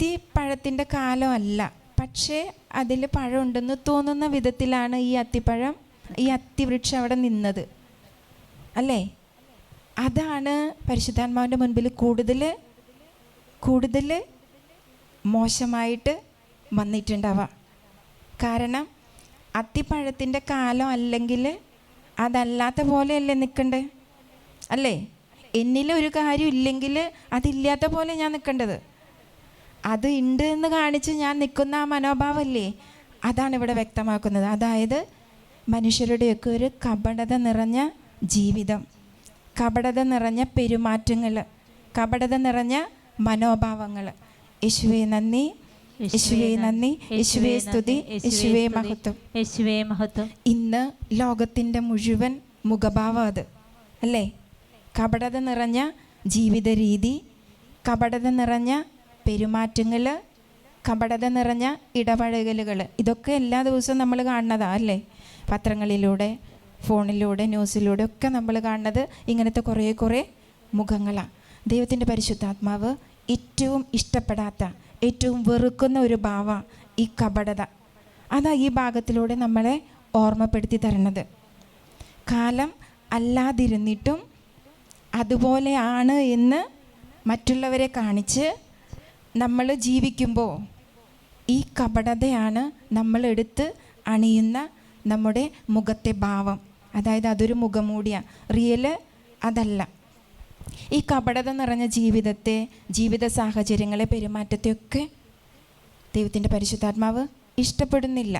അത്തിപ്പഴത്തിൻ്റെ കാലമല്ല, പക്ഷേ അതിൽ പഴമുണ്ടെന്ന് തോന്നുന്ന വിധത്തിലാണ് ഈ അത്തിവൃക്ഷം അവിടെ നിന്നത് അല്ലേ? അതാണ് പരിശുദ്ധാത്മാവിൻ്റെ മുൻപിൽ കൂടുതൽ മോശമായിട്ട് വന്നിട്ടുണ്ടാവുക. കാരണം അത്തിപ്പഴത്തിൻ്റെ കാലം അല്ലെങ്കിൽ അതല്ലാത്ത പോലെയല്ലേ നിൽക്കണ്ടേ അല്ലേ? എന്നിലൊരു കാര്യം ഇല്ലെങ്കിൽ അതില്ലാത്ത പോലെ ഞാൻ നിൽക്കേണ്ടത്. അത് ഉണ്ട് എന്ന് കാണിച്ച് ഞാൻ നിൽക്കുന്ന ആ മനോഭാവമല്ലേ, അതാണ് ഇവിടെ വ്യക്തമാക്കുന്നത്. അതായത് മനുഷ്യരുടെയൊക്കെ ഒരു കപടത നിറഞ്ഞ ജീവിതം, കപടത നിറഞ്ഞ പെരുമാറ്റങ്ങൾ, കപടത നിറഞ്ഞ മനോഭാവങ്ങൾ. യേശുവേ നന്ദി, യേശുവേ നന്ദി, യേശുവേ സ്തുതി, യേശുവേ മഹത്വം, യേശുവേ മഹത്വം. ഇന്ന് ലോകത്തിൻ്റെ മുഴുവൻ മുഖഭാവം അത് അല്ലേ? കപടത നിറഞ്ഞ ജീവിത രീതി, കപടത നിറഞ്ഞ പെരുമാറ്റങ്ങൾ, കപടത നിറഞ്ഞ ഇടപഴകലുകൾ, ഇതൊക്കെ എല്ലാ ദിവസവും നമ്മൾ കാണുന്നതാണ് അല്ലേ? പത്രങ്ങളിലൂടെ, ഫോണിലൂടെ, ന്യൂസിലൂടെ ഒക്കെ നമ്മൾ കാണുന്നത് ഇങ്ങനത്തെ കുറേ മുഖങ്ങളാണ്. ദൈവത്തിൻ്റെ പരിശുദ്ധാത്മാവ് ഏറ്റവും ഇഷ്ടപ്പെടാത്ത, ഏറ്റവും വെറുക്കുന്ന ഒരു ഭാവമാണ് ഈ കപടത. അതാ ഈ ഭാഗത്തിലൂടെ നമ്മളെ ഓർമ്മപ്പെടുത്തി തരുന്നത്. കാലം അല്ലാതിരുന്നിട്ടും അതുപോലെയാണ് എന്ന് മറ്റുള്ളവരെ കാണിച്ച് നമ്മൾ ജീവിക്കുമ്പോൾ ഈ കപടതയാണ് നമ്മളെടുത്ത് അണിയുന്ന നമ്മുടെ മുഖത്തെ ഭാവം. അതായത് അതൊരു മുഖമൂടിയാണ്, റിയല് അതല്ല. ഈ കപടത നിറഞ്ഞ ജീവിതത്തെ, ജീവിത സാഹചര്യങ്ങളെ, പെരുമാറ്റത്തെയൊക്കെ ദൈവത്തിൻ്റെ പരിശുദ്ധാത്മാവ് ഇഷ്ടപ്പെടുന്നില്ല.